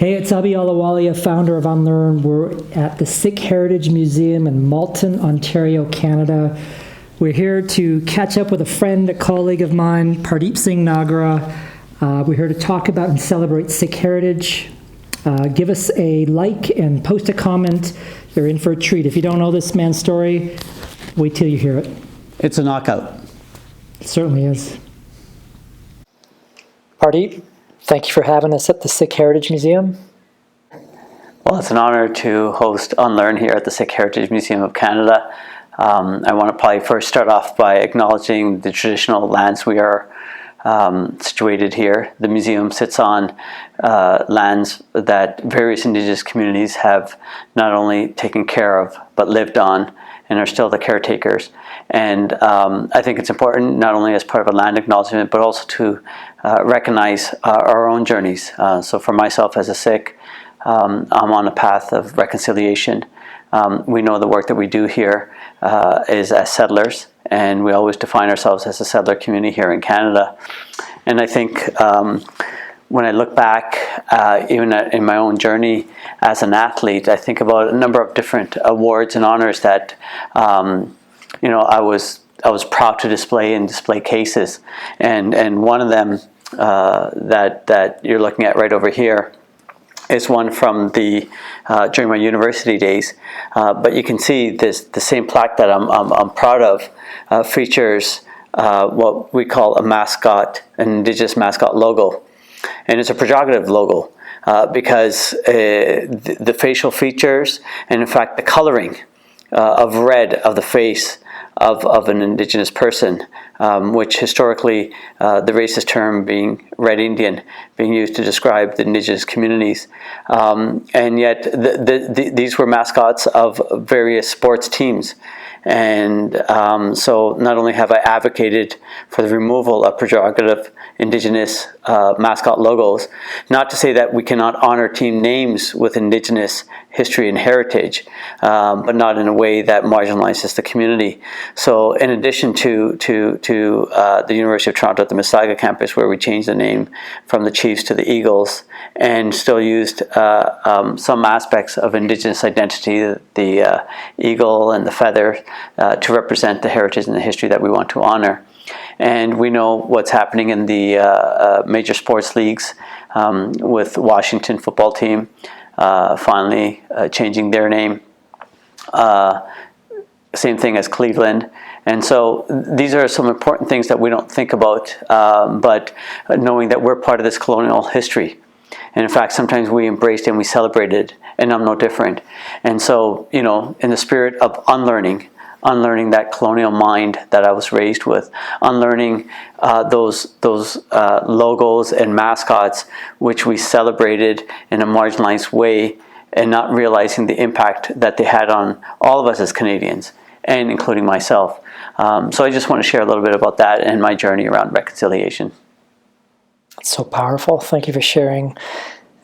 Hey, it's Abhi Alawalia, founder of Unlearn. We're at the Sikh Heritage Museum in Malton, Ontario, Canada. We're here to catch up with a friend, a colleague of mine, Pardeep Singh Nagra. We're here to talk about and celebrate Sikh heritage. Give us a like and post a comment. You're in for a treat. If you don't know this man's story, wait till you hear it. It's a knockout. It certainly is. Pardeep, thank you for having us at the Sikh Heritage Museum. Well, it's an honor to host Unlearn here at the Sikh Heritage Museum of Canada. I want to probably first start off by acknowledging the traditional lands we are situated here. The museum sits on lands that various Indigenous communities have not only taken care of, but lived on, and are still the caretakers. And I think it's important not only as part of a land acknowledgement, but also to recognize our own journeys. So for myself as a Sikh, I'm on a path of reconciliation. We know the work that we do here is as settlers, and we always define ourselves as a settler community here in Canada. And I think when I look back, even in my own journey as an athlete, I think about a number of different awards and honors that I was proud to display in display cases, and one of them that you're looking at right over here is one from during my university days. But you can see the same plaque that I'm proud of features what we call a mascot, an Indigenous mascot logo. And it's a pejorative logo because the facial features, and in fact the coloring of red of the face of an Indigenous person, which historically the racist term being Red Indian being used to describe the Indigenous communities. And yet these were mascots of various sports teams. And so not only have I advocated for the removal of pejorative Indigenous mascot logos, not to say that we cannot honor team names with Indigenous history and heritage, but not in a way that marginalizes the community. So in addition to the University of Toronto at the Mississauga campus, where we changed the name from the Chiefs to the Eagles, and still used some aspects of Indigenous identity, the eagle and the feather, to represent the heritage and the history that we want to honor. And we know what's happening in the major sports leagues with Washington football team finally changing their name. Same thing as Cleveland. And so these are some important things that we don't think about, but knowing that we're part of this colonial history. And in fact, sometimes we embraced and we celebrated, and I'm no different. And so, in the spirit of unlearning that colonial mind that I was raised with, unlearning those logos and mascots which we celebrated in a marginalized way, and not realizing the impact that they had on all of us as Canadians, and including myself. So I just want to share a little bit about that and my journey around reconciliation. So powerful. Thank you for sharing.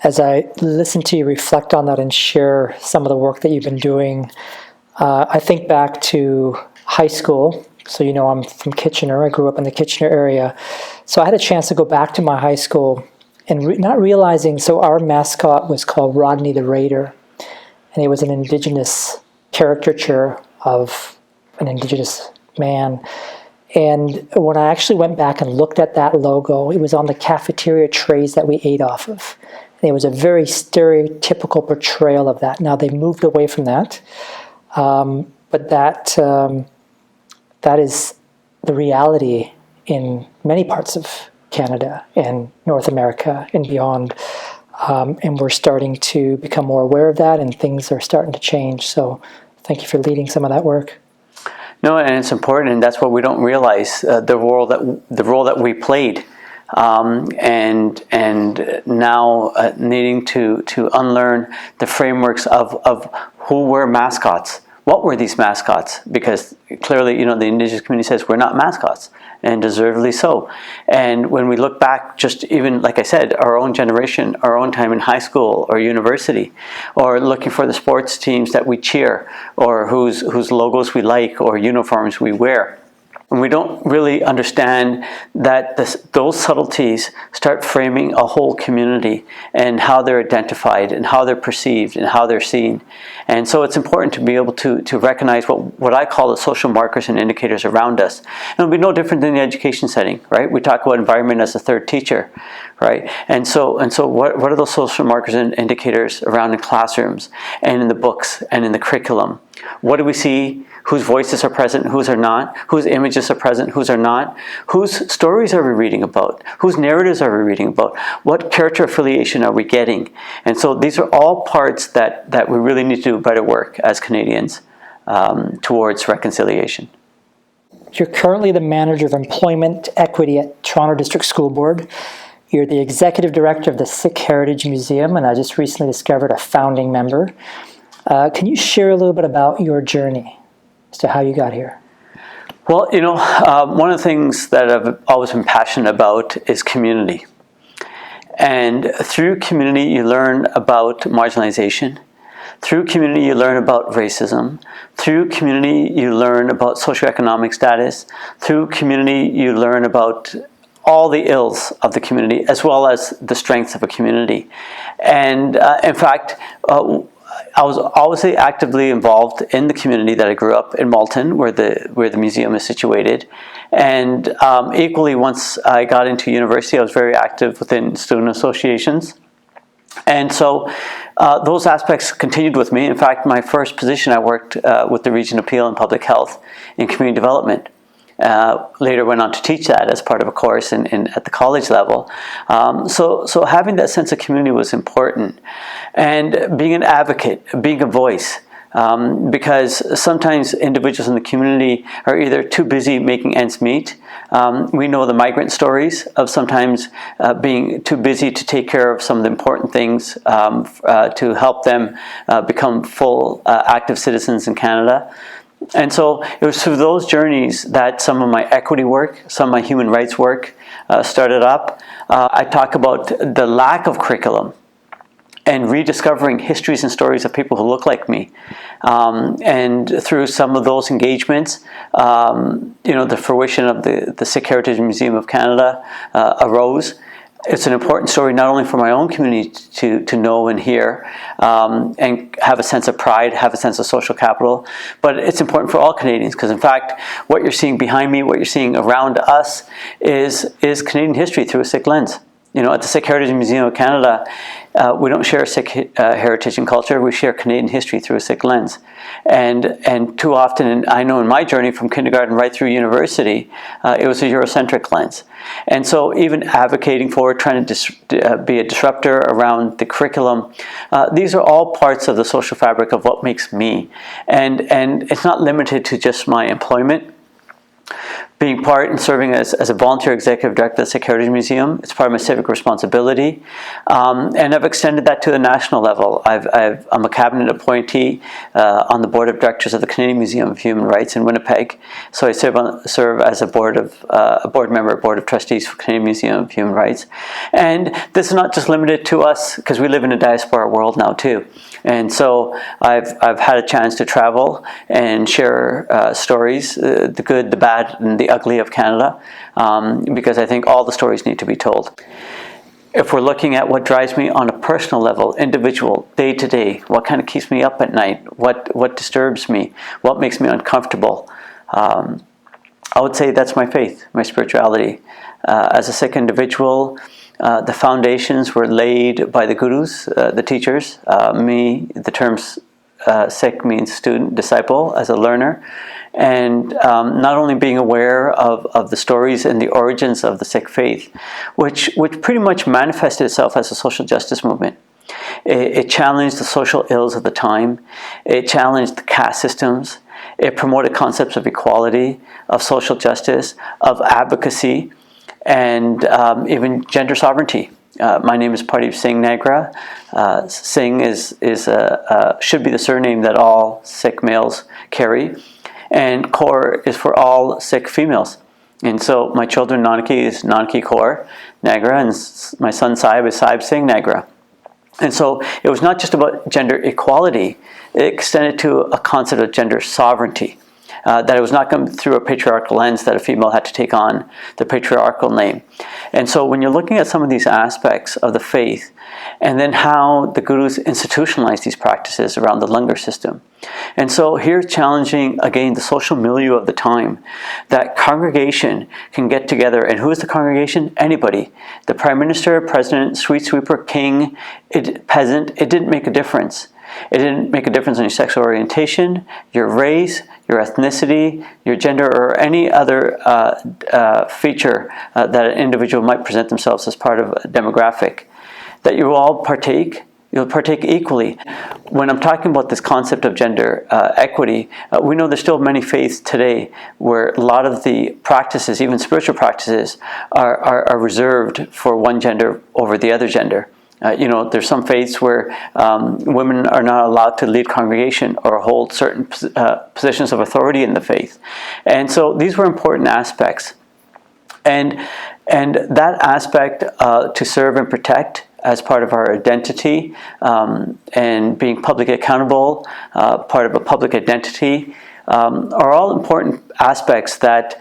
As I listen to you reflect on that and share some of the work that you've been doing, I think back to high school. So, I'm from Kitchener. I grew up in the Kitchener area. So I had a chance to go back to my high school and not realizing, so our mascot was called Rodney the Raider. And it was an Indigenous caricature of an Indigenous man. And when I actually went back and looked at that logo, it was on the cafeteria trays that we ate off of. And it was a very stereotypical portrayal of that. Now, they've moved away from that. But that is the reality in many parts of Canada and North America and beyond. And we're starting to become more aware of that, and things are starting to change. So thank you for leading some of that work. No, and it's important, and that's what we don't realize, the role that we played, and now needing to unlearn the frameworks of who were mascots. What were these mascots? Because clearly, the Indigenous community says we're not mascots, and deservedly so. And when we look back, just even, like I said, our own generation, our own time in high school or university, or looking for the sports teams that we cheer, or whose logos we like, or uniforms we wear, And we don't really understand that those subtleties start framing a whole community and how they're identified and how they're perceived and how they're seen. And so it's important to be able to recognize what I call the social markers and indicators around us. And it'll be no different than the education setting, right? We talk about environment as a third teacher, right? And so what are those social markers and indicators around in classrooms and in the books and in the curriculum? What do we see? Whose voices are present, whose are not? Whose images are present, whose are not? Whose stories are we reading about? Whose narratives are we reading about? What character affiliation are we getting? And so these are all parts that we really need to do better work as Canadians towards reconciliation. You're currently the Manager of Employment Equity at Toronto District School Board. You're the Executive Director of the Sikh Heritage Museum, and I just recently discovered a founding member. Can you share a little bit about your journey as to how you got here? Well, one of the things that I've always been passionate about is community. And through community, you learn about marginalization. Through community, you learn about racism. Through community, you learn about socioeconomic status. Through community, you learn about all the ills of the community, as well as the strengths of a community. And in fact, I was obviously actively involved in the community that I grew up in Malton, where the museum is situated. And equally, once I got into university, I was very active within student associations. And so those aspects continued with me. In fact, my first position, I worked with the Region Appeal in Public Health in Community Development. Later went on to teach that as part of a course at the college level. So having that sense of community was important. And being an advocate, being a voice, because sometimes individuals in the community are either too busy making ends meet. We know the migrant stories of sometimes being too busy to take care of some of the important things to help them become full active citizens in Canada. And so it was through those journeys that some of my equity work, some of my human rights work started up. I talk about the lack of curriculum and rediscovering histories and stories of people who look like me. And through some of those engagements, the fruition of the Sikh Heritage Museum of Canada arose. It's an important story not only for my own community to know and hear and have a sense of pride, have a sense of social capital, but it's important for all Canadians because, in fact, what you're seeing behind me, what you're seeing around us is Canadian history through a Sikh lens. At the Sikh Heritage Museum of Canada, we don't share Sikh heritage and culture, we share Canadian history through a Sikh lens. And too often, and I know in my journey from kindergarten right through university, it was a Eurocentric lens. And so even advocating for, trying to be a disruptor around the curriculum, these are all parts of the social fabric of what makes me. And it's not limited to just my employment. Being part and serving as a volunteer executive director of the Sikh Heritage Museum, it's part of my civic responsibility. And I've extended that to the national level. I'm a cabinet appointee on the board of directors of the Canadian Museum of Human Rights in Winnipeg. So I serve as a board member, board of trustees for Canadian Museum of Human Rights. And this is not just limited to us, because we live in a diaspora world now too. And so I've had a chance to travel and share stories, the good, the bad, and the ugly of Canada, because I think all the stories need to be told. If we're looking at what drives me on a personal level, individual, day to day, what kind of keeps me up at night, what disturbs me, what makes me uncomfortable, I would say that's my faith, my spirituality. As a Sikh individual, the foundations were laid by the gurus, the teachers. The terms Sikh means student, disciple, as a learner. And not only being aware of the stories and the origins of the Sikh faith, which pretty much manifested itself as a social justice movement. It challenged the social ills of the time. It challenged the caste systems. It promoted concepts of equality, of social justice, of advocacy, and even gender sovereignty. My name is Pardeep Singh Nagra. Singh should be the surname that all Sikh males carry. And Kaur is for all Sikh females. And so my children, Nanaki is Nanaki Kaur Nagra, and my son Saib is Saib Singh Nagra. And so it was not just about gender equality, it extended to a concept of gender sovereignty. that it was not going through a patriarchal lens that a female had to take on the patriarchal name. And so when you're looking at some of these aspects of the faith, and then how the gurus institutionalized these practices around the langar system. And so here challenging, again, the social milieu of the time, that congregation can get together. And who is the congregation? Anybody. The prime minister, president, street sweeper, king, peasant, it didn't make a difference. It didn't make a difference on your sexual orientation, your race, your ethnicity, your gender, or any other feature that an individual might present themselves as part of a demographic. That you all partake, you'll partake equally. When I'm talking about this concept of gender equity, we know there's still many faiths today where a lot of the practices, even spiritual practices, are reserved for one gender over the other gender. There's some faiths where women are not allowed to lead congregation or hold certain positions of authority in the faith. And so these were important aspects. And that aspect to serve and protect as part of our identity, and being publicly accountable, part of a public identity, are all important aspects that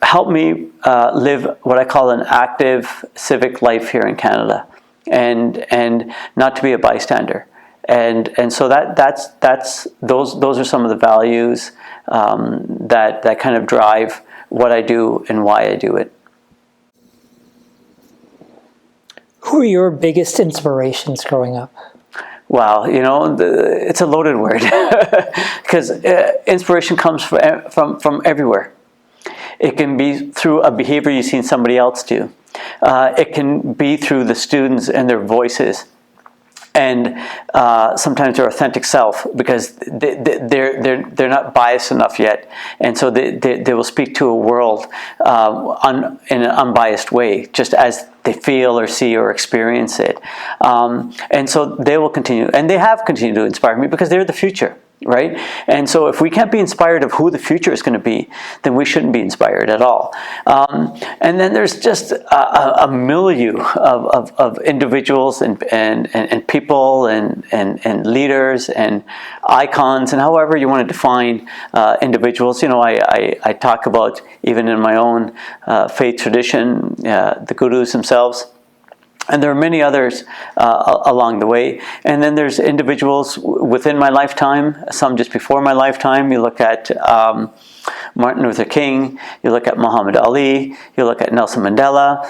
help me live what I call an active civic life here in Canada, and not to be a bystander. And so those are some of the values that kind of drive what I do and why I do it. Who are your biggest inspirations growing up? Wow, it's a loaded word because inspiration comes from everywhere. It can be through a behavior you've seen somebody else do. It can be through the students and their voices, and sometimes their authentic self, because they're not biased enough yet, and so they will speak to a world in an unbiased way, just as they feel or see or experience it. And so they will continue, and they have continued to inspire me because they're the future, right? And so if we can't be inspired of who the future is going to be, then we shouldn't be inspired at all. And then there's just a milieu of individuals and people and leaders and icons, and however you want to define individuals. I talk about, even in my own faith tradition, the gurus themselves. And there are many others along the way. And then there's individuals within my lifetime, some just before my lifetime. You look at Martin Luther King, you look at Muhammad Ali, you look at Nelson Mandela.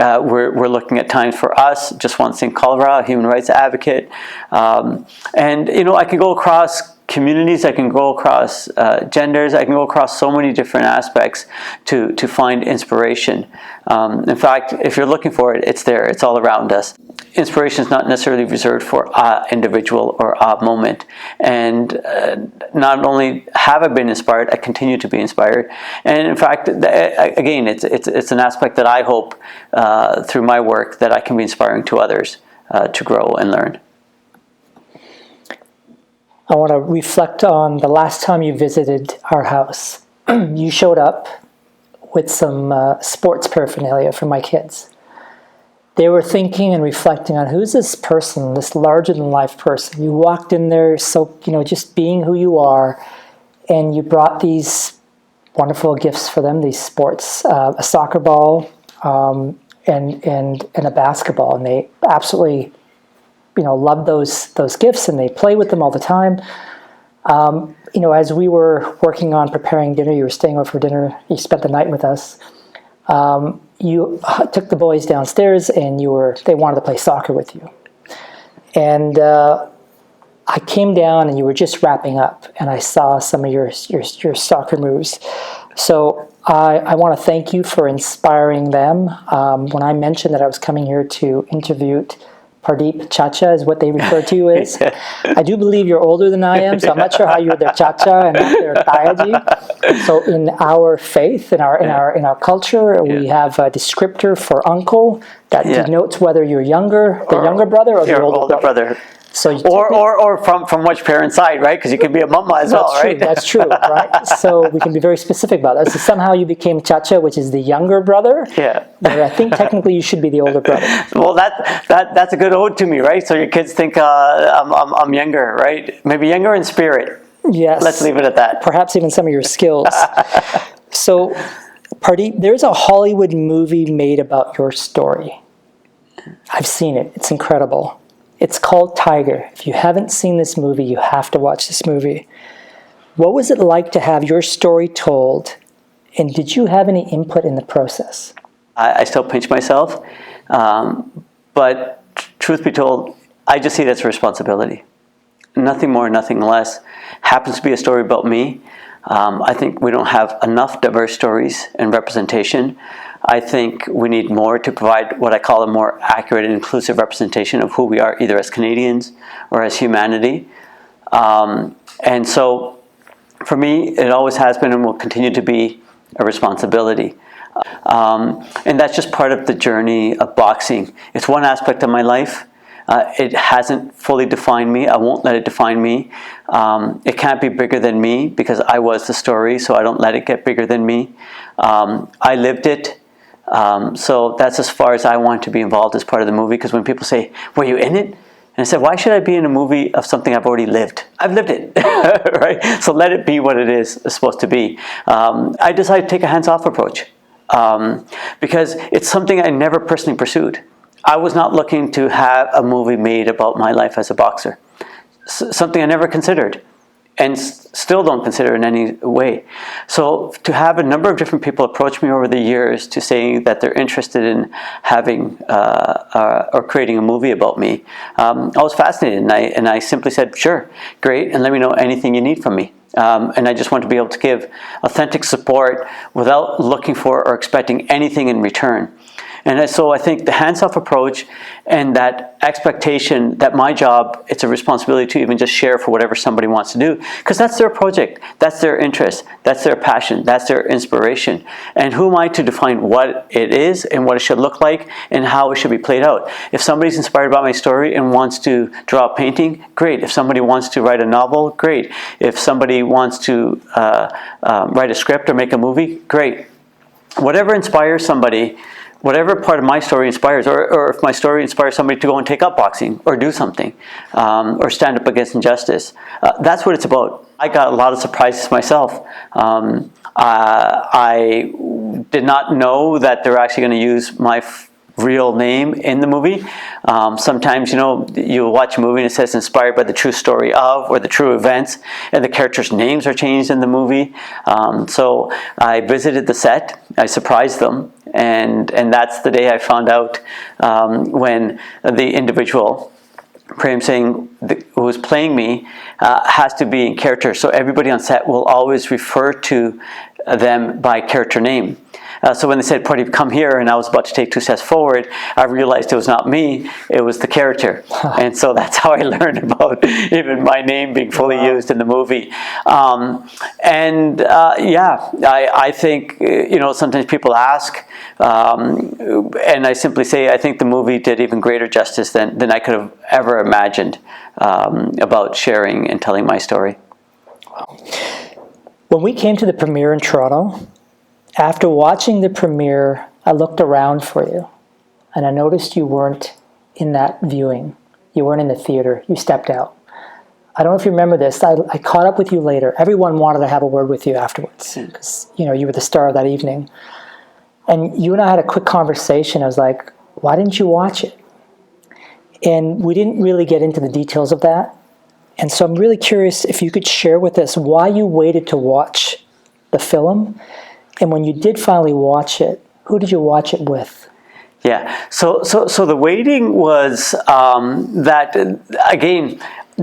We're looking at times for us, Jaswant Singh Kalra, a human rights advocate. And I can go across communities, I can go across genders, I can go across so many different aspects to find inspiration. In fact, if you're looking for it, it's there, it's all around us. Inspiration is not necessarily reserved for an individual or a moment. And not only have I been inspired, I continue to be inspired. And in fact, again, it's an aspect that I hope through my work that I can be inspiring to others to grow and learn. I want to reflect on the last time you visited our house. You showed up with some sports paraphernalia for my kids. They were thinking and reflecting on, who's this person, this larger-than-life person? You walked in there, so just being who you are, and you brought these wonderful gifts for them, these sports, a soccer ball and a basketball, and they absolutely love those gifts, and they play with them all the time. As we were working on preparing dinner, you were staying over for dinner, you spent the night with us, you took the boys downstairs, and they wanted to play soccer with you. And I came down, and you were just wrapping up, and I saw some of your soccer moves. So I want to thank you for inspiring them. When I mentioned that I was coming here to interview Pardeep Chacha is what they refer to you as. I do believe you're older than I am, so I'm not sure how you're their Chacha and not their Tayaji. So in our faith, in our culture, we have a descriptor for uncle that denotes whether you're the younger brother or the older brother. So or from which parent's side, right? Because you can be a mama as well, right? That's true, right? So we can be very specific about that. So somehow you became Chacha, which is the younger brother. Yeah. But I think technically you should be the older brother. Well, that's a good ode to me, right? So your kids think I'm younger, right? Maybe younger in spirit. Yes. Let's leave it at that. Perhaps even some of your skills. So, Pardeep, there's a Hollywood movie made about your story. I've seen it. It's incredible. It's called Tiger. If you haven't seen this movie, you have to watch this movie. What was it like to have your story told, and did you have any input in the process? I still pinch myself, but truth be told, I just see it as a responsibility. Nothing more, nothing less. Happens to be a story about me. I think we don't have enough diverse stories and representation. I think we need more to provide what I call a more accurate and inclusive representation of who we are, either as Canadians or as humanity. And so, for me, it always has been and will continue to be a responsibility. And that's just part of the journey of boxing. It's one aspect of my life. It hasn't fully defined me. I won't let it define me. It can't be bigger than me because I was the story, so I don't let it get bigger than me. I lived it. So that's as far as I want to be involved as part of the movie, because when people say, were you in it? And I said, why should I be in a movie of something I've already lived? I've lived it, right? So let it be what it is supposed to be. I decided to take a hands-off approach because it's something I never personally pursued. I was not looking to have a movie made about my life as a boxer. Something I never considered and still don't consider in any way. So to have a number of different people approach me over the years to saying that they're interested in having or creating a movie about me, I was fascinated, and I simply said, sure, great, and let me know anything you need from me. And I just want to be able to give authentic support without looking for or expecting anything in return. And so I think the hands-off approach and that expectation that my job, it's a responsibility to even just share for whatever somebody wants to do, because that's their project, that's their interest, that's their passion, that's their inspiration. And who am I to define what it is and what it should look like and how it should be played out? If somebody's inspired by my story and wants to draw a painting, great. If somebody wants to write a novel, great. If somebody wants to write a script or make a movie, great. Whatever inspires somebody, whatever part of my story inspires, or if my story inspires somebody to go and take up boxing or do something, or stand up against injustice, that's what it's about. I got a lot of surprises myself. I did not know that they're actually going to use my real name in the movie. Sometimes, you watch a movie and it says inspired by the true story of, or the true events, and the characters' names are changed in the movie. So I visited the set, I surprised them, and that's the day I found out when the individual, Pardeep Singh, who was playing me, has to be in character. So everybody on set will always refer to them by character name. So when they said, Pardeep, come here, and I was about to take 2 steps forward, I realized it was not me, it was the character. And so that's how I learned about even my name being fully used in the movie. I think, sometimes people ask, and I simply say, I think the movie did even greater justice than I could have ever imagined about sharing and telling my story. When we came to the premiere in Toronto, after watching the premiere, I looked around for you, and I noticed you weren't in that viewing. You weren't in the theater. You stepped out. I don't know if you remember this. I caught up with you later. Everyone wanted to have a word with you afterwards because you were the star of that evening. And you and I had a quick conversation. I was like, why didn't you watch it? And we didn't really get into the details of that. And so I'm really curious if you could share with us why you waited to watch the film. And when you did finally watch it, who did you watch it with? Yeah, so the waiting was that, again,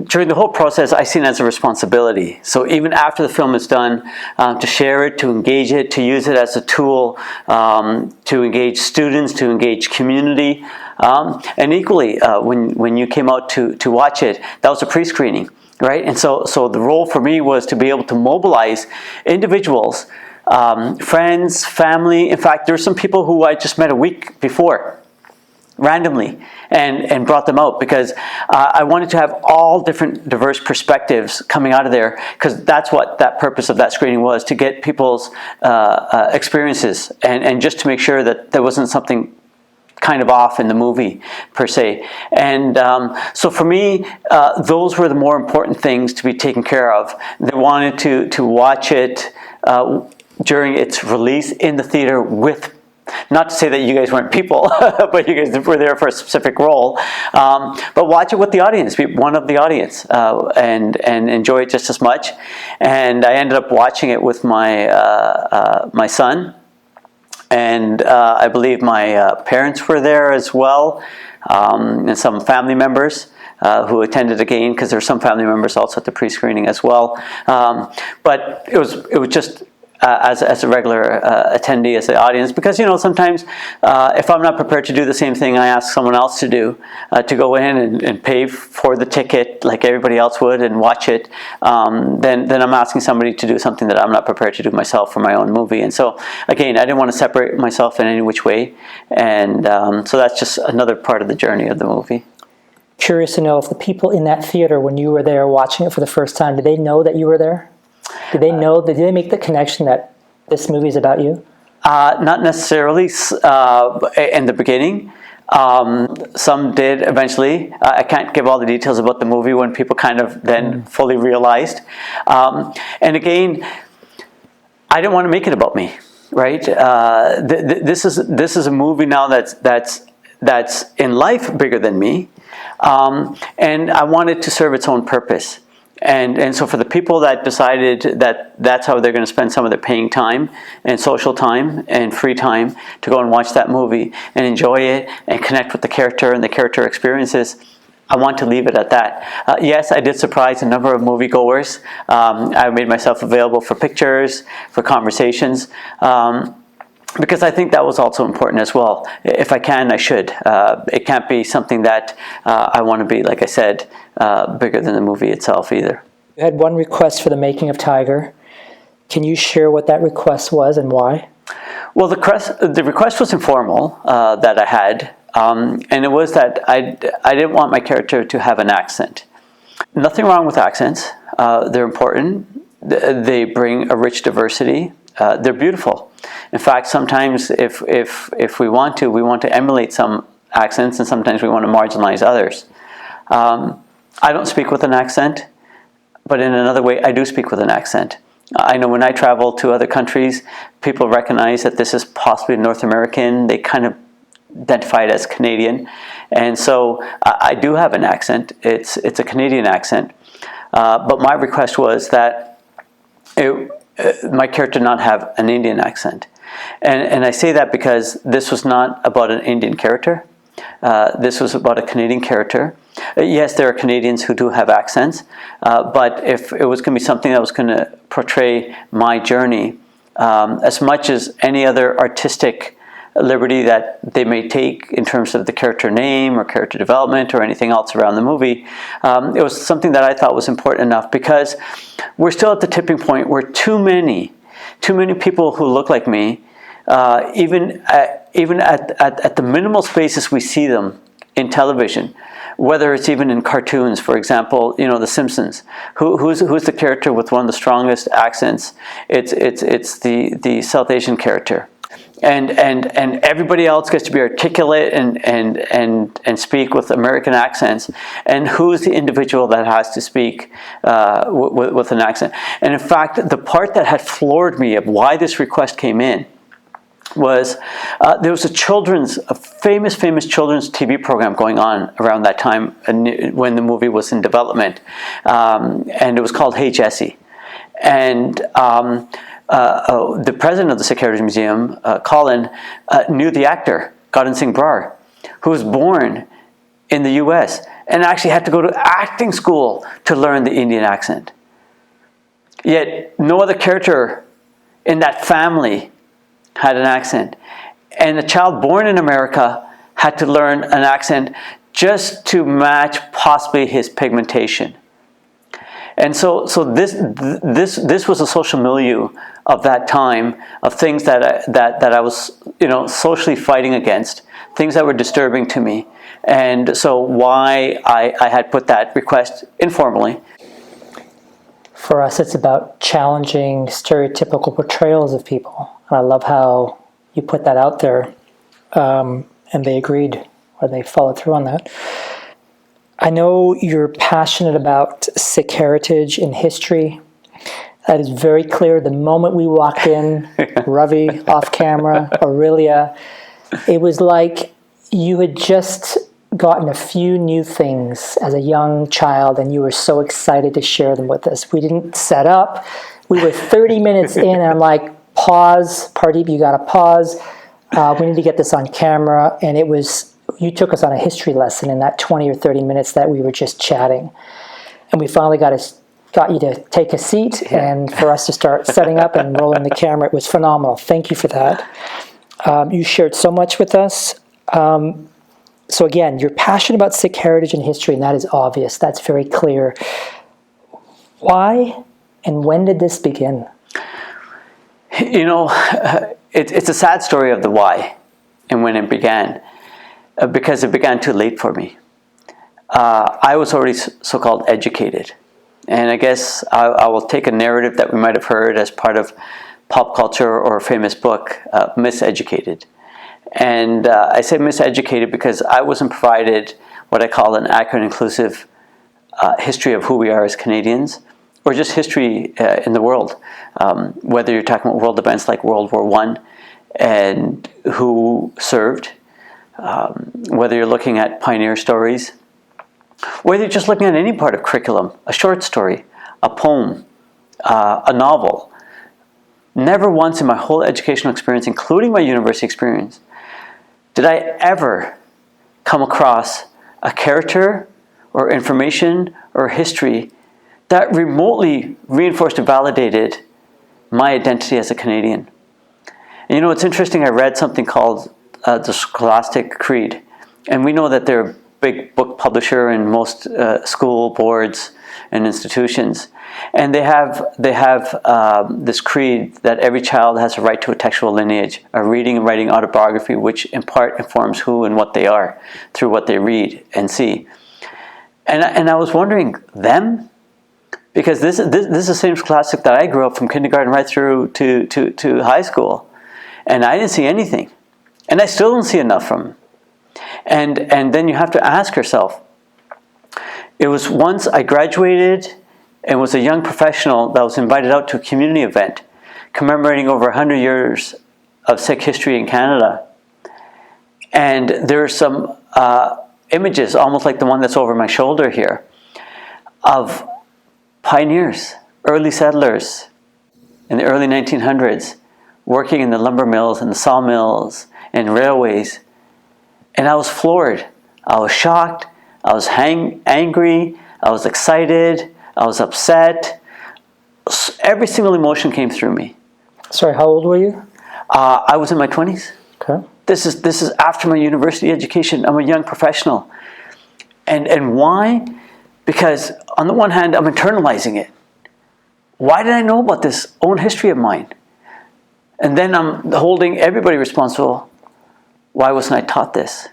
during the whole process, I seen it as a responsibility. So even after the film is done, to share it, to engage it, to use it as a tool, to engage students, to engage community. And equally, when you came out to watch it, that was a pre-screening, right? And so the role for me was to be able to mobilize individuals, friends, family. In fact, there were some people who I just met a week before, randomly, and brought them out because I wanted to have all different diverse perspectives coming out of there, because that's what that purpose of that screening was, to get people's experiences and just to make sure that there wasn't something kind of off in the movie per se. And so for me, those were the more important things to be taken care of. They wanted to watch it during its release in the theater with, not to say that you guys weren't people, but you guys were there for a specific role. But watch it with the audience, be one of the audience, and enjoy it just as much. And I ended up watching it with my my son, and I believe my parents were there as well, and some family members. Who attended again, because there were some family members also at the pre-screening as well. But it was just as a regular attendee, as the audience, because sometimes if I'm not prepared to do the same thing I ask someone else to do, to go in and pay for the ticket like everybody else would and watch it, then I'm asking somebody to do something that I'm not prepared to do myself for my own movie. And so again, I didn't want to separate myself in any which way, and so that's just another part of the journey of the movie. Curious to know if the people in that theater, when you were there watching it for the first time, did they know that you were there? Did they know? Did they make the connection that this movie is about you? Not necessarily in the beginning. Some did eventually. I can't give all the details about the movie when people kind of then fully realized. And again, I didn't want to make it about me, right? This is a movie now that's in life bigger than me. And I wanted to serve its own purpose. And so for the people that decided that that's how they're going to spend some of their paying time and social time and free time to go and watch that movie and enjoy it and connect with the character and the character experiences, I want to leave it at that. Yes, I did surprise a number of moviegoers. I made myself available for pictures, for conversations. Because I think that was also important as well. If I can, I should. It can't be something that I want to be, like I said, bigger than the movie itself either. You had one request for the making of Tiger. Can you share what that request was and why? Well, the request was informal that I had, and it was that I didn't want my character to have an accent. Nothing wrong with accents. They're important. They bring a rich diversity. They're beautiful. In fact, sometimes if we want to emulate some accents, and sometimes we want to marginalize others. I don't speak with an accent, but in another way, I do speak with an accent. I know when I travel to other countries, people recognize that this is possibly North American. They kind of identify it as Canadian. And so I do have an accent. It's a Canadian accent. But my request was that my character not have an Indian accent. And I say that because this was not about an Indian character. This was about a Canadian character. Yes, there are Canadians who do have accents, but if it was going to be something that was going to portray my journey, as much as any other artistic liberty that they may take in terms of the character name or character development or anything else around the movie, it was something that I thought was important enough, because we're still at the tipping point where too many people who look like me, even at the minimal spaces we see them in television, whether it's even in cartoons, for example, The Simpsons. Who's the character with one of the strongest accents? It's the South Asian character. And everybody else gets to be articulate and speak with American accents. And who's the individual that has to speak with an accent? And in fact, the part that had floored me of why this request came in was there was a famous children's TV program going on around that time when the movie was in development, and it was called Hey Jessie. And the president of the Sikh Heritage Museum, Colin, knew the actor, Gadan Singh Brar, who was born in the US and actually had to go to acting school to learn the Indian accent. Yet no other character in that family had an accent. And a child born in America had to learn an accent just to match possibly his pigmentation. And so this was a social milieu of that time, of things that I was socially fighting against, things that were disturbing to me. And so why I had put that request informally. For us, it's about challenging stereotypical portrayals of people. And I love how you put that out there. And and they agreed, or they followed through on that. I know you're passionate about Sikh heritage and history. That is very clear. The moment we walked in, Ravi off camera, Aurelia, it was like you had just gotten a few new things as a young child, and you were so excited to share them with us. We didn't set up. We were 30 minutes in, and I'm like, pause, Pardeep, you got to pause. We need to get this on camera. And it was, you took us on a history lesson in that 20 or 30 minutes that we were just chatting. And we finally got you to take a seat and for us to start setting up and rolling the camera. It was phenomenal. Thank you for that. You shared so much with us. So again, you're passionate about Sikh heritage and history, and that is obvious. That's very clear. Why and when did this begin? You know, it's a sad story of the why and when it began, because it began too late for me. I was already so-called educated. And I guess I will take a narrative that we might have heard as part of pop culture or a famous book, Miseducated. And I say miseducated because I wasn't provided what I call an accurate and inclusive history of who we are as Canadians, or just history in the world. Whether you're talking about world events like World War I and who served, whether you're looking at pioneer stories, whether you're just looking at any part of curriculum, a short story, a poem, a novel. Never once in my whole educational experience, including my university experience, did I ever come across a character or information or history that remotely reinforced or validated my identity as a Canadian. And you know, it's interesting, I read something called the Scholastic Creed, and we know that they're a big book publisher in most school boards and institutions. And they have this creed that every child has a right to a textual lineage, a reading and writing autobiography, which in part informs who and what they are through what they read and see. And I was wondering, them? Because this is the same scholastic that I grew up from kindergarten right through to high school, and I didn't see anything, and I still don't see enough from them. And then you have to ask yourself. It was once I graduated and was a young professional that was invited out to a community event commemorating over 100 years of Sikh history in Canada. And there are some images, almost like the one that's over my shoulder here, of pioneers, early settlers in the early 1900s, working in the lumber mills and the sawmills and railways. And I was floored. I was shocked. I was angry. I was excited. I was upset. Every single emotion came through me. Sorry, how old were you? I was in my 20s. Okay. This is after my university education. I'm a young professional. And why? Because on the one hand, I'm internalizing it. Why did I know about this own history of mine? And then I'm holding everybody responsible. Why wasn't I taught this?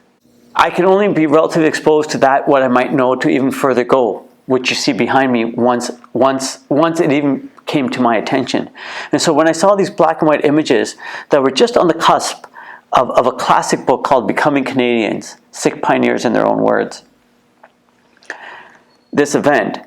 I can only be relatively exposed to that, what I might know, to even further go, which you see behind me once it even came to my attention. And so when I saw these black and white images that were just on the cusp of a classic book called Becoming Canadians, Sikh Pioneers in Their Own Words, this event,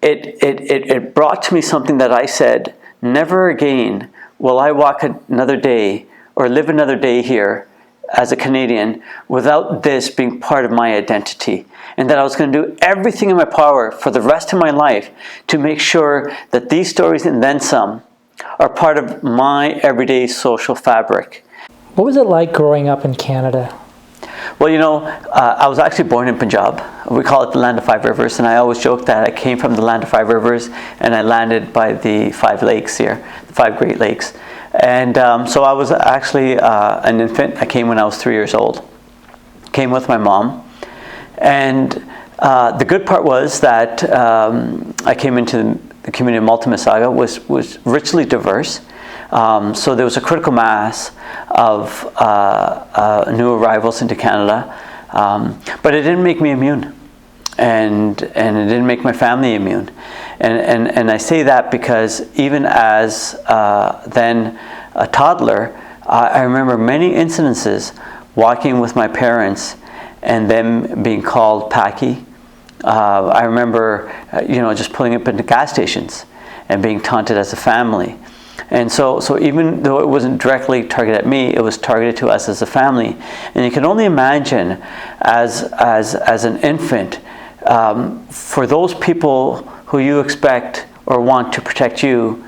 it brought to me something that I said, never again will I walk another day or live another day here as a Canadian without this being part of my identity, and that I was going to do everything in my power for the rest of my life to make sure that these stories and then some are part of my everyday social fabric. What was it like growing up in Canada? Well, you know, I was actually born in Punjab. We call it the land of five rivers, and I always joke that I came from the land of five rivers and I landed by the five lakes here, the five Great Lakes. And so I was actually an infant. I came when I was 3 years old. Came with my mom. And the good part was that I came into the community of Multimissaga was richly diverse. So there was a critical mass of new arrivals into Canada. But it didn't make me immune. And it didn't make my family immune. And I say that because even as then a toddler, I remember many incidences walking with my parents and them being called Paki. I remember, just pulling up into gas stations and being taunted as a family. And so even though it wasn't directly targeted at me, it was targeted to us as a family. And you can only imagine as an infant, for those people who you expect or want to protect you,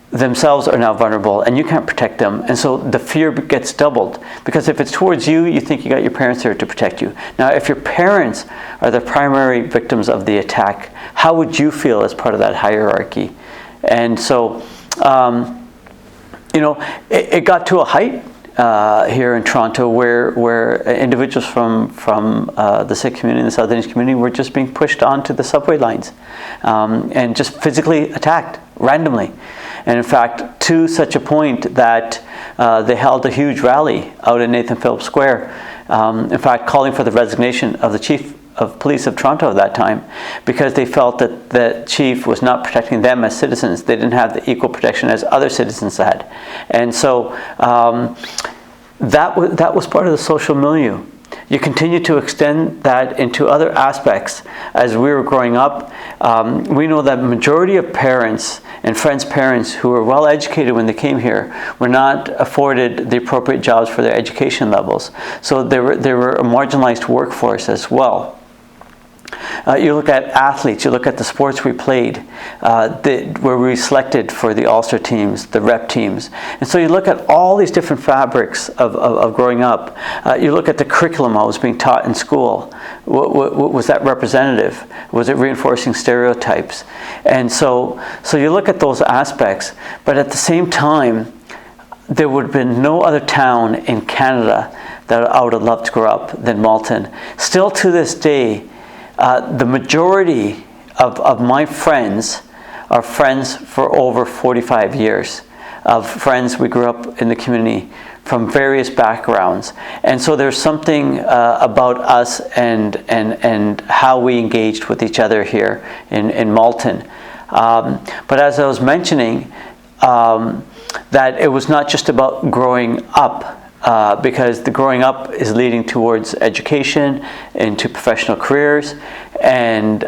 themselves are now vulnerable and you can't protect them. And so the fear gets doubled, because if it's towards you, you think you got your parents there to protect you. Now, if your parents are the primary victims of the attack, how would you feel as part of that hierarchy? And so, it got to a height here in Toronto where individuals from the Sikh community and the South Indian community were just being pushed onto the subway lines and just physically attacked randomly. And in fact, to such a point that they held a huge rally out in Nathan Phillips Square, in fact, calling for the resignation of the Chief of Police of Toronto at that time, because they felt that the chief was not protecting them as citizens. They didn't have the equal protection as other citizens had. And so that was part of the social milieu. You continue to extend that into other aspects. As we were growing up, we know that majority of parents and friends' parents who were well educated when they came here were not afforded the appropriate jobs for their education levels. So they were a marginalized workforce as well. You look at athletes, you look at the sports we played, where we selected for the All-Star teams, the rep teams. And so you look at all these different fabrics of growing up. You look at the curriculum I was being taught in school. Was that representative? Was it reinforcing stereotypes? And so you look at those aspects, but at the same time, there would have been no other town in Canada that I would have loved to grow up than Malton. Still to this day, the majority of my friends are friends for over 45 years, of friends we grew up in the community from various backgrounds. And so there's something about us and how we engaged with each other here in Malton. But as I was mentioning, that it was not just about growing up, because the growing up is leading towards education, into professional careers, and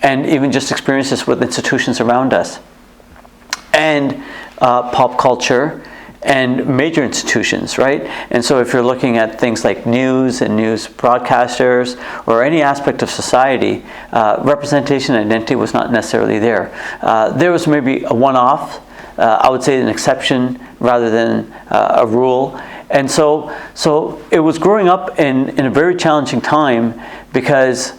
even just experiences with institutions around us, and pop culture, and major institutions, right? And so if you're looking at things like news and news broadcasters or any aspect of society, representation and identity was not necessarily there. There was maybe a one-off, I would say an exception rather than a rule. And so it was growing up in a very challenging time, because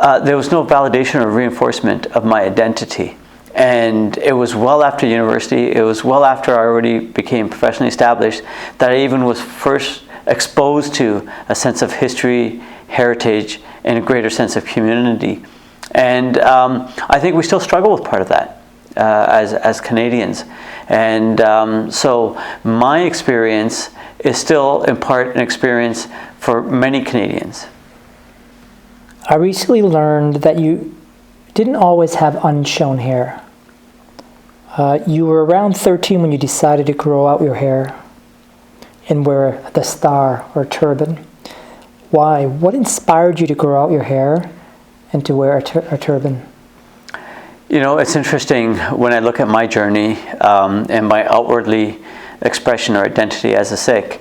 there was no validation or reinforcement of my identity. And it was well after university, it was well after I already became professionally established, that I even was first exposed to a sense of history, heritage, and a greater sense of community. And I think we still struggle with part of that as Canadians. And so my experience is still in part an experience for many Canadians. I recently learned that you didn't always have unshorn hair. You were around 13 when you decided to grow out your hair and wear the star or turban. Why? What inspired you to grow out your hair and to wear a turban? You know, it's interesting when I look at my journey and my outwardly expression or identity as a Sikh.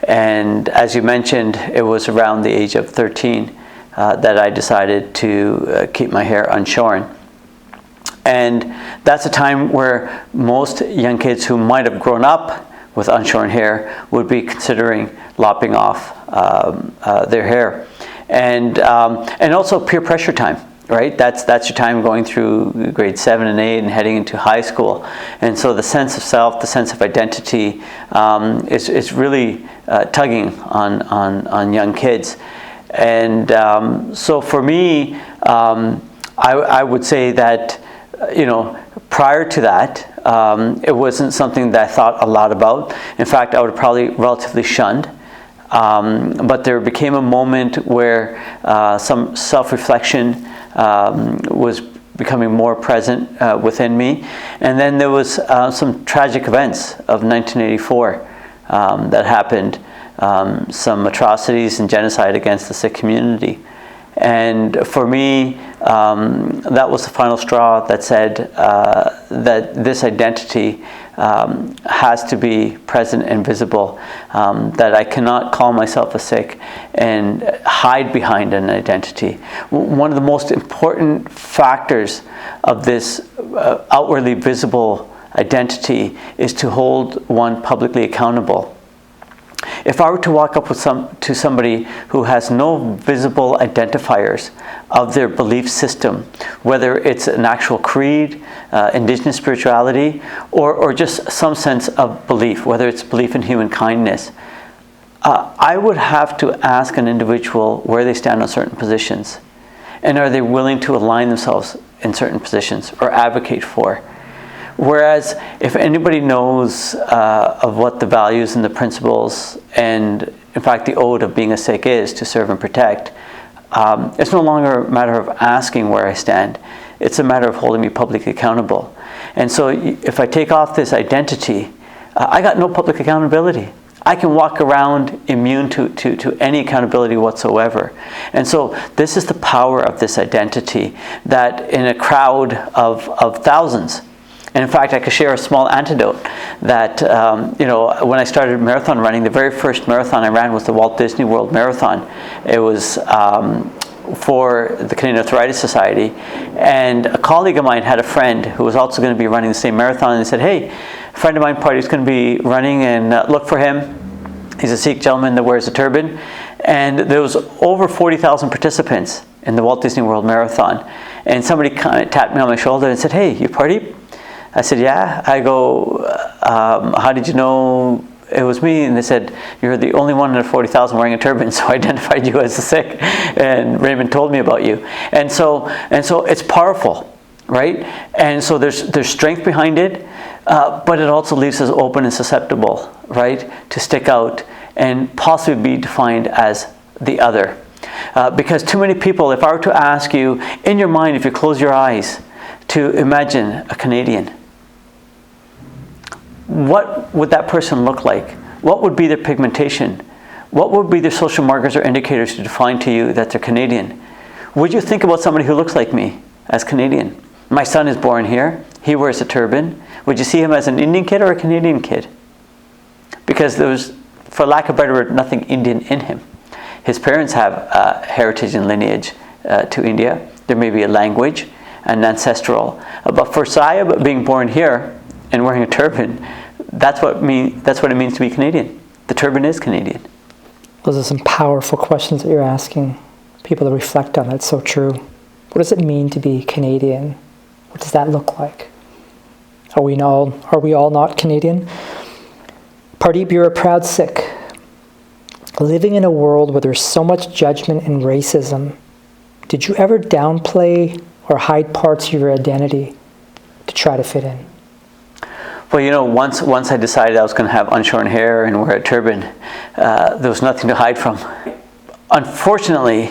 And as you mentioned, it was around the age of 13 that I decided to keep my hair unshorn. And that's a time where most young kids who might have grown up with unshorn hair would be considering lopping off their hair. And also peer pressure time, right? That's your time going through grade 7 and 8 and heading into high school. And so the sense of self, the sense of identity is really tugging on young kids. And so for me, I would say that, prior to that, it wasn't something that I thought a lot about. In fact, I would probably relatively shunned. But there became a moment where some self-reflection was becoming more present within me. And then there was some tragic events of 1984 that happened some atrocities and genocide against the Sikh community. And for me, that was the final straw that said that this identity has to be present and visible, that I cannot call myself a Sikh and hide behind an identity. One of the most important factors of this outwardly visible identity is to hold one publicly accountable. If I were to walk up to somebody who has no visible identifiers of their belief system, whether it's an actual creed, indigenous spirituality, or just some sense of belief, whether it's belief in human kindness, I would have to ask an individual where they stand on certain positions, and are they willing to align themselves in certain positions or advocate for. Whereas if anybody knows of what the values and the principles and in fact the ode of being a Sikh is to serve and protect, it's no longer a matter of asking where I stand, it's a matter of holding me publicly accountable. And so if I take off this identity, I got no public accountability. I can walk around immune to any accountability whatsoever. And so this is the power of this identity, that in a crowd of thousands. And in fact, I could share a small anecdote that, when I started marathon running, the very first marathon I ran was the Walt Disney World Marathon. It was for the Canadian Arthritis Society. And a colleague of mine had a friend who was also going to be running the same marathon, and he said, hey, a friend of mine, Pardeep's going to be running, and look for him. He's a Sikh gentleman that wears a turban. And there was over 40,000 participants in the Walt Disney World Marathon. And somebody kind of tapped me on my shoulder and said, hey, you Pardeep? I said, yeah. I go, how did you know it was me? And they said, you're the only one in the 40,000 wearing a turban, so I identified you as a Sikh. And Raymond told me about you. And so it's powerful, right? And so there's strength behind it, but it also leaves us open and susceptible, right, to stick out and possibly be defined as the other. Because too many people, if I were to ask you, in your mind, if you close your eyes, to imagine a Canadian, what would that person look like? What would be their pigmentation? What would be their social markers or indicators to define to you that they're Canadian? Would you think about somebody who looks like me as Canadian? My son is born here. He wears a turban. Would you see him as an Indian kid or a Canadian kid? Because there was, for lack of a better word, nothing Indian in him. His parents have heritage and lineage to India. There may be a language and ancestral. But for Sayab being born here and wearing a turban, that's what it means to be Canadian. The turban is Canadian. Those are some powerful questions that you're asking people to reflect on. That's so true. What does it mean to be Canadian? What does that look like? Are we all not Canadian? Pardeep, you're a proud Sikh. Living in a world where there's so much judgment and racism, did you ever downplay or hide parts of your identity to try to fit in? Well, once I decided I was going to have unshorn hair and wear a turban, there was nothing to hide from. Unfortunately,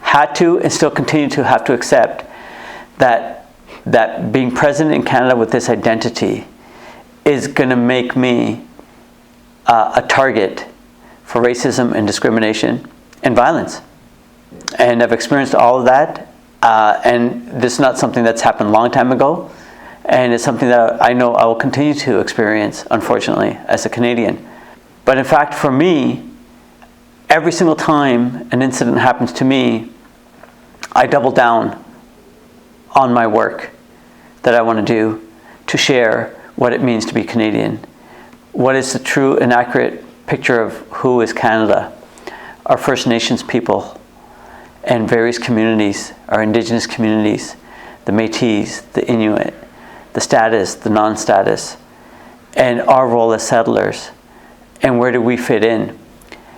had to and still continue to have to accept that being present in Canada with this identity is going to make me a target for racism and discrimination and violence. And I've experienced all of that, and this is not something that's happened a long time ago, and it's something that I know I will continue to experience, unfortunately, as a Canadian. But in fact, for me, every single time an incident happens to me, I double down on my work that I want to do to share what it means to be Canadian. What is the true and accurate picture of who is Canada? Our First Nations people and various communities, our Indigenous communities, the Métis, the Inuit, the status, the non-status, and our role as settlers, and where do we fit in?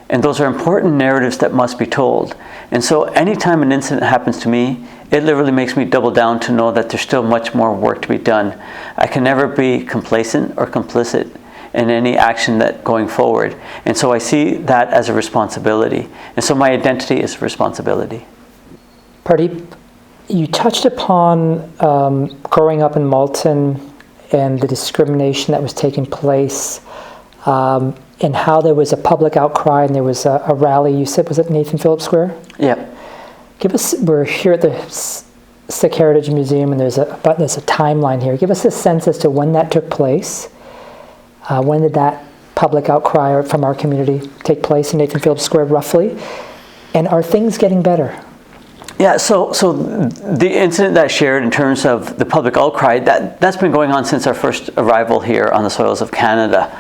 And those are important narratives that must be told. And so anytime an incident happens to me, it literally makes me double down to know that there's still much more work to be done. I can never be complacent or complicit in any action that going forward. And so I see that as a responsibility. And so my identity is a responsibility. Pardeep, you touched upon growing up in Malton and the discrimination that was taking place. and how there was a public outcry and there was a rally. You said, was it Nathan Phillips Square? Yeah. We're here at the Sikh Heritage Museum, and there's a timeline here. Give us a sense as to when that took place. When did that public outcry from our community take place in Nathan Phillips Square, roughly? And are things getting better? Yeah, so the incident that I shared in terms of the public outcry, that's been going on since our first arrival here on the soils of Canada.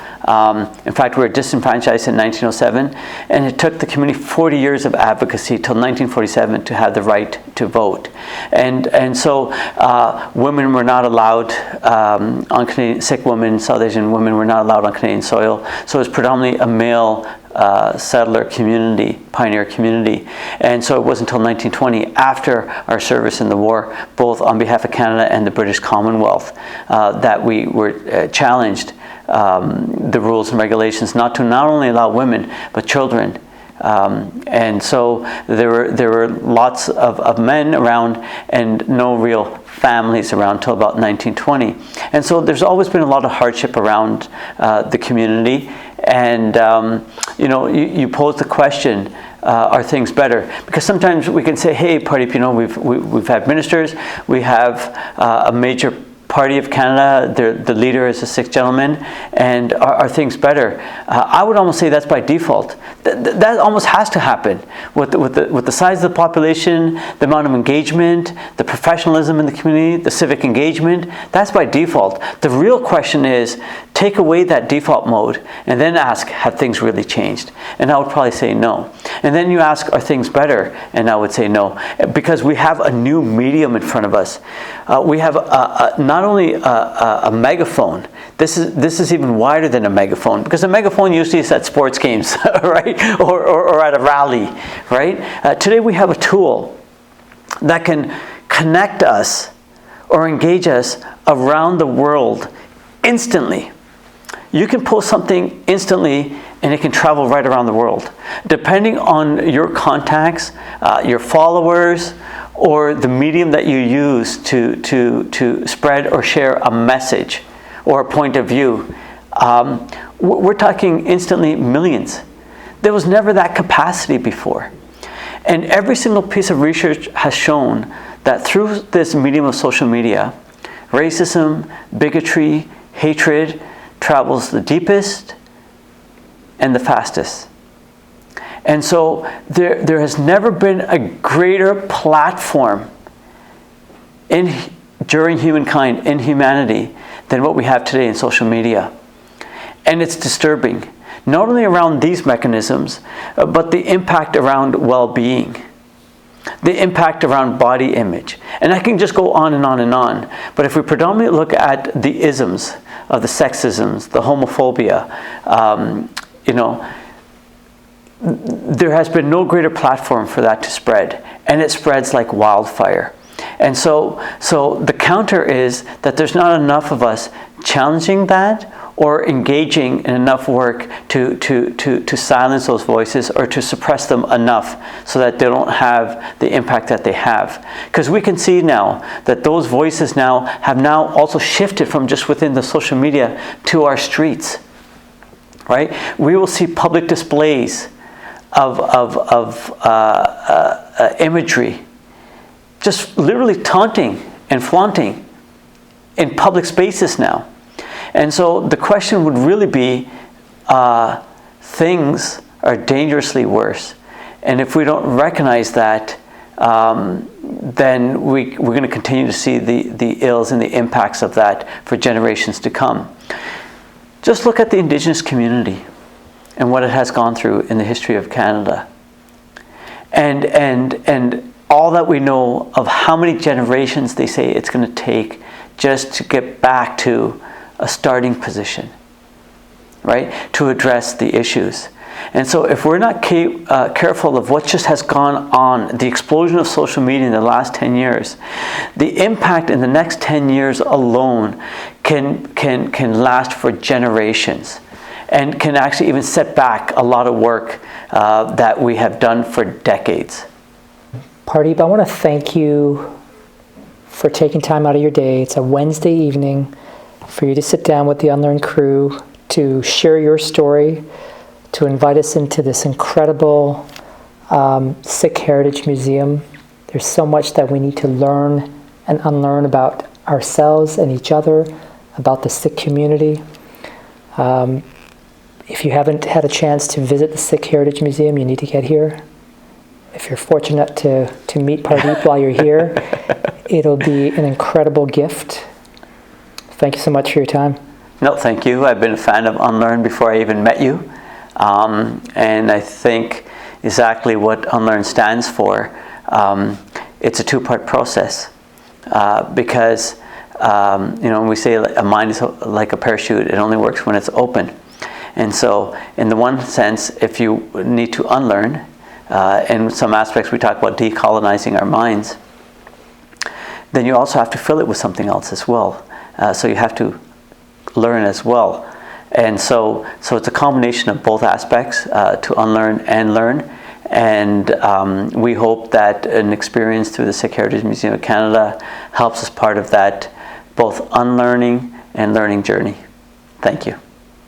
In fact, we were disenfranchised in 1907, and it took the community 40 years of advocacy till 1947 to have the right to vote. And so women were not allowed on Canadian, Sikh women, South Asian women were not allowed on Canadian soil. So it was predominantly a male settler community, pioneer community. And so it wasn't until 1920, after our service in the war, both on behalf of Canada and the British Commonwealth, that we were challenged the rules and regulations not only allow women, but children. And so there were lots of men around and no real families around till about 1920. And so there's always been a lot of hardship around the community. And you pose the question, are things better? Because sometimes we can say, hey, Pardeep, we've had ministers, we have a major party of Canada, the leader is a Sikh gentleman, and are things better? I would almost say that's by default. That almost has to happen with the size of the population, the amount of engagement, the professionalism in the community, the civic engagement. That's by default. The real question is, take away that default mode and then ask, have things really changed? And I would probably say no. And then you ask, are things better? And I would say no, because we have a new medium in front of us. We have not only a megaphone. This is even wider than a megaphone, because a megaphone usually is at sports games, right, or at a rally, right? Today we have a tool that can connect us or engage us around the world instantly. You can post something instantly and it can travel right around the world. Depending on your contacts, your followers, or the medium that you use to spread or share a message or a point of view, we're talking instantly millions. There was never that capacity before. And every single piece of research has shown that through this medium of social media, racism, bigotry, hatred travels the deepest and the fastest. And so there has never been a greater platform during humankind, in humanity, than what we have today in social media. And it's disturbing, not only around these mechanisms, but the impact around well-being, the impact around body image. And I can just go on and on and on. But if we predominantly look at the isms of the sexisms, the homophobia, there has been no greater platform for that to spread, and it spreads like wildfire. And so the counter is that there's not enough of us challenging that or engaging in enough work to silence those voices or to suppress them enough so that they don't have the impact that they have. Because we can see now that those voices have also shifted from just within the social media to our streets, right? We will see public displays of imagery, just literally taunting and flaunting in public spaces now. And so the question would really be, things are dangerously worse. And if we don't recognize that, then we're going to continue to see the ills and the impacts of that for generations to come. Just look at the Indigenous community and what it has gone through in the history of Canada. And all that we know of how many generations they say it's going to take just to get back to a starting position, right? To address the issues. And so if we're not careful of what just has gone on, the explosion of social media in the last 10 years, the impact in the next 10 years alone can last for generations and can actually even set back a lot of work that we have done for decades. Pardeep, I want to thank you for taking time out of your day. It's a Wednesday evening for you to sit down with the Unlearn crew to share your story, to invite us into this incredible Sikh Heritage Museum. There's so much that we need to learn and unlearn about ourselves and each other, about the Sikh community. If you haven't had a chance to visit the Sikh Heritage Museum, you need to get here. If you're fortunate to meet Pardeep while you're here, it'll be an incredible gift. Thank you so much for your time. No, thank you. I've been a fan of Unlearn before I even met you. And I think exactly what Unlearn stands for, it's a two-part process. Because, when we say a mind is like a parachute, it only works when it's open. And so, in the one sense, if you need to unlearn, in some aspects we talk about decolonizing our minds, then you also have to fill it with something else as well. So you have to learn as well. And so it's a combination of both aspects, to unlearn and learn. And we hope that an experience through the Sikh Heritage Museum of Canada helps us part of that both unlearning and learning journey. Thank you.